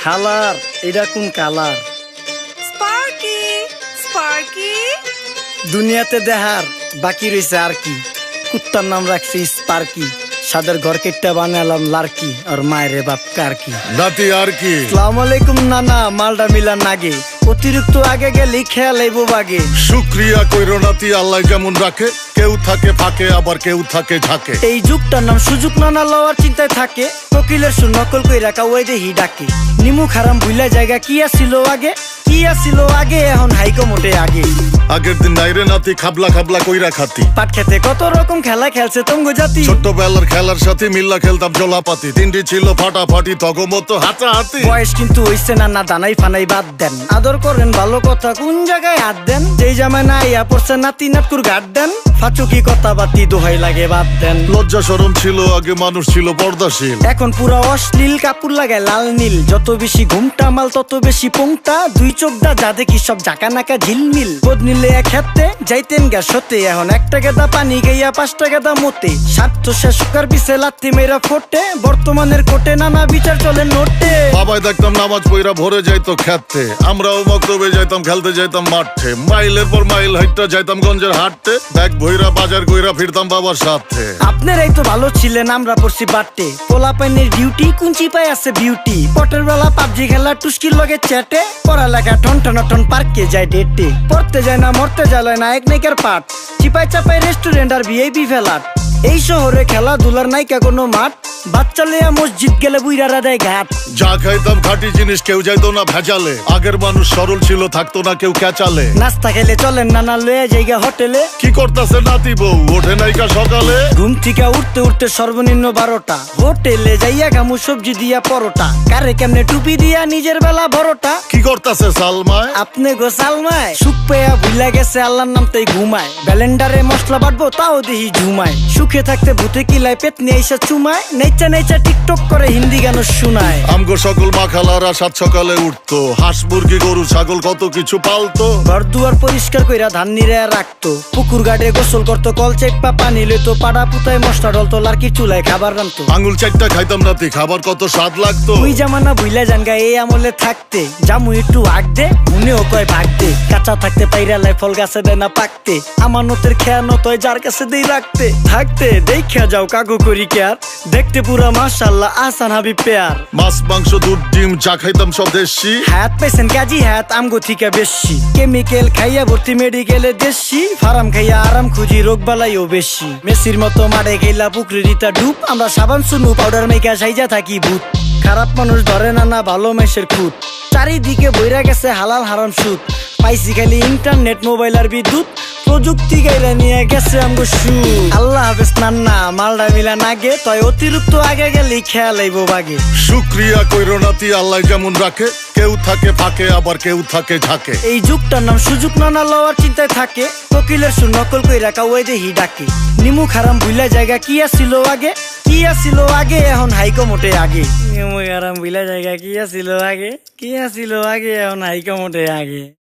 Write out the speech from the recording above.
হালার এটা কোন কালার? স্পার্কি স্পার্কি দুনিয়াতে দেহার বাকি রয়েছে আর কি। কুত্তার নাম রাখছি স্পার্কি, সাদের ঘর কেটটা বানালাম লার্কি, আর মায়ের বাপ কারকি। নাতি আর কি? আসসালামু আলাইকুম নানা, মালডা মিলা নাগে, অতিরিক্ত আগে গেলে খেয়াল আইবো বাগে। শুক্রিয়া কইরো নাতি, আল্লাহ যেমন রাখে, কেউ থাকে ফাঁকে আবার কেউ থাকে ঝাঁকে। এই যুগটার নাম সুযোগ নানা লওয়ার চিন্তায় থাকে, কোকিলের সুর নকল কই রাখা ওই দেহি ডাকে। নিমু খারাম ভুলা জায়গা কি আসিল আগে, কি আসিল আগে, এখন হাইকো মোটে আগে। আগের দিন নাইরে নাতি খাবলা খাবলা কইরা খাতি, পাট খেতে কত রকম খেলা খেলছে তঙ্গ জাতি। ছোট্টবেলার খেলার সাথে মিল্লা খেলতাম জলাপাতি, তিনটি ছিল ফাটাফাটি তগমতো হাতাহাতি। বয়স কিন্তু হইছে না, না দানাই ফানাই বাদ দেন, আদর করেন ভালো কথা কোন জায়গায় হাত দেন। যেই জামায় না ইয়া পড়ছে নাতি নাটকুর গাট দেন, ফাচুকি কথা বাতি দোহাই লাগে বাদ দেন। লজ্জা শরম ছিল আগে, মানুষ ছিল পর্দাশীল, এখন পুরা অশ্লীল, কাপড় লাগায় লাল নীল। যত বেশি ঘুমটা মাল তত বেশি পোংটা, দুই চোখটা যা দেখি সব জাকা নাকা ঝিলমিল। বোধ নিলে এক হাতে যাইতেন গা সতে, এখন একটা গেদা পানি গাইয়া 5টা গেদা মতে। স্বার্থ শেষ কার পিছে লাত্তি মেয়েরা ফোটে, বর্তমানের কোটে নানা বিচার চলে নোটে। বাবাই দেখতাম নামাজ পইরা ভরে যাইতো খেতে, আমরাও মক্তবে যাইতাম, খেলতে যাইতাম মাঠে। মাইলের পর মাইল হাইটটা যাইতাম গঞ্জের হাটতে, ব্যাগ ভইরা বাজার কইরা ফিরতাম বাবার সাথে। আপনারাই তো ভালো ছিলেন, আমরা পড়ছি বাটে। পোলা পাইনের ডিউটি কুঞ্চি পাই আছে বিউটি, পটের বেলা পাবজি খেলা টুস্কির লগে চ্যাটে। পড়ালেখা টন টন টন পার্কে যায় ডেটে, পড়তে যায় না মরতে যায় না এক নাইকার পাট। চিপাই চাপাই রেস্টুরেন্ট আর ভিআইপি ফেলাট, এই শহরে খেলাধুলার নাইকা কোনো মাঠ। বাচ্চা লেয়া মসজিদ গেলে বুইরারা দেয় ঘাট। যা খাইতাম খাঁটি জিনিস, কেউ যাইতো না ভেজালে। আগের মানুষ সরল ছিল, থাকতো না কেউ ক্যাচালে। নাস্তা খেলে চলেন নানা লয়ে জায়গা হোটেলে। কি করতাছে নাতি বউ, ওঠে নাইকা সকালে। ঘুম থেকে উঠতে উঠতে সর্বনিম্ন 12টা, হোটেলে যাইয়া গামু সবজি দিয়া পরোটা। কারে কেমনে টুপি দিয়া নিজের বেলা বড়টা। কি করতাছে সালমায়? আপনি গো সালমায় সুখ পেয়া ভুলা গেছে আল্লাহর নাম তাই ঘুমায়। ব্যালেন্ডারে মশলা বাটবো তাও দেহি ঝুমায়। সুখে থাকতে ভূতে কিলায় পেট নিয়ে আইসা চুমায়। নেচা নেচা টিকটক করে হিন্দি গান শোনায়। আমগো সকল মাখালারা 7 সকালে উঠতো, হাঁস মুরগি গরু ছাগল কত কিছু পালতো। ঘর দুয়ার পরিষ্কার কইরা ধান নিরে রাখতো, পুকুর গাড়ে গোসল করতো, কল চেপা পানি লইতো। পাড়া পুতায় মশলা ডলতো, লার্কি চুলায় খাবার রান্তো। আঙুল 4টা খাইতাম নাতি, খাবার কত স্বাদ লাগতো। ওই জামানা ভুইলা জানগা এই আমলে থাকতে, জামু একটু আগ দে মনেও কয় ভাগ দে। কাঁচা থাকতে পাইরালায় ফল গাছে দেয় না পাকতে, আমানতের খেয়ানত হয় যার কাছে দেই রাখতে। থাকতে দেখা যাও কাগু করি কেয়ার, দেখতে পুরা মাশাআল্লাহ আহসান হাবিব পেয়ার। মাছ মাংস দুধ ডিম যা খাইতাম সব দেশি। হাত পেছেন কাজী হাত আমগো থিকা বেশি, কেমিক্যাল খাইয়া ভর্তি মেডিকেলে দেশি। ফার্ম খাইয়া আরাম খুঁজি রোগ বালাইও বেশি। মেসির মতো মারে গেলা পুকুরে রিতা ডুব, আমরা সাবান সুনু পাউডার মেকা সাইজা থাকি ভূত। খারাপ মানুষ ধরে না না ভালো মেসের খুঁত, চারিদিকে বইরা গেছে হালাল হারাম সুদ। পাইছি খালি ইন্টারনেট মোবাইল আর বিদ্যুৎ, প্রযুক্তি গাইলা নিয়ে গেছে আমগো সু। আল্লাহ হাফেজ নান্না, মালডা মিলা নাগে, তয় অতিরিক্ত আগে গেলে খেয়াল আইবো বাগে। শুক্রিয়া কইরো নাতি, আল্লাহ যেমন রাখে, কেউ থাকে ফাঁকে আবার কেউ থাকে ঝাঁকে। এই যুগটার নাম সুযোগ নানা লওয়ার চিন্তায় থাকে, কোকিলের সুর নকল কই রাখা ওই দেহি ডাকে। নিমু খারাম ভুলা জায়গা কি আসিল আগে, কি আসিল আগে, এখন হাইকো মোটে আগে। নিমু খারাম ভুলা জায়গা কি আসিল আগে, কি আসিল আগে, এখন হাইকো মোটে আগে।